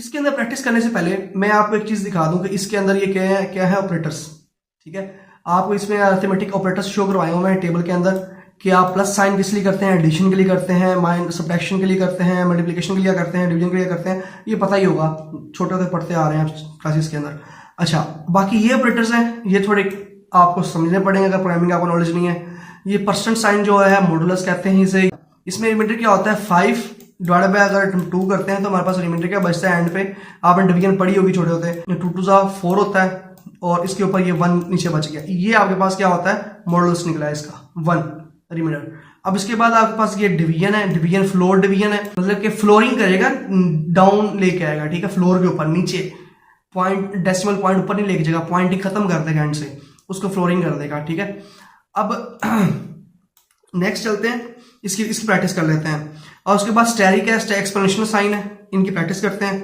इसके अंदर प्रैक्टिस करने से पहले मैं आपको एक चीज दिखा दूं कि इसके अंदर ये क्या है ऑपरेटर्स। ठीक है, आपको इसमें अरिथमेटिक ऑपरेटर्स शो करवाए हुए हैं टेबल के अंदर कि आप प्लस साइन किस लिए करते हैं, एडिशन के लिए करते हैं, माइनस सब्ट्रैक्शन के लिए करते हैं, मल्टीप्लिकेशन के लिए करते हैं, डिवीजन के लिए करते हैं। ये पता ही होगा, छोटे होते पढ़ते आ रहे हैं क्लासेस के अंदर। अच्छा, बाकी ये ऑपरेटर्स हैं, ये थोड़े आपको समझने पड़ेंगे अगर प्रोग्रामिंग आपको नॉलेज नहीं है। ये परसेंट साइन जो है मॉडुलस कहते हैं इसे। इसमें रिमाइंडर क्या होता है, 5 डिवाइड बाय अगर 2 करते हैं तो हमारे पास रिमाइंडर क्या बचता है एंड पे। आपने डिवीजन पढ़ी होगी छोटे होते, 2 2 4 होता है और इसके ऊपर ये 1 नीचे बच गया। ये आपके पास क्या होता है, मॉडुलस निकला है इसका 1 रिमाइंडर। अब इसके बाद आपके पास ये डिवीजन है, डिवीजन फ्लोर डिवीजन है, मतलब कि फ्लोरिंग करेगा, डाउन लेके आएगा। ठीक है, फ्लोर के ऊपर नीचे पॉइंट, डेसिमल पॉइंट ऊपर नहीं लेके जाएगा, पॉइंट ही खत्म कर देगा एंड से, उसको फ्लोरिंग कर देगा। ठीक है, अब नेक्स्ट चलते हैं, इसकी प्रैक्टिस कर लेते हैं। और उसके बाद स्टेरिक है, एक्सपोनेंशियल साइन है, इनकी प्रैक्टिस करते हैं।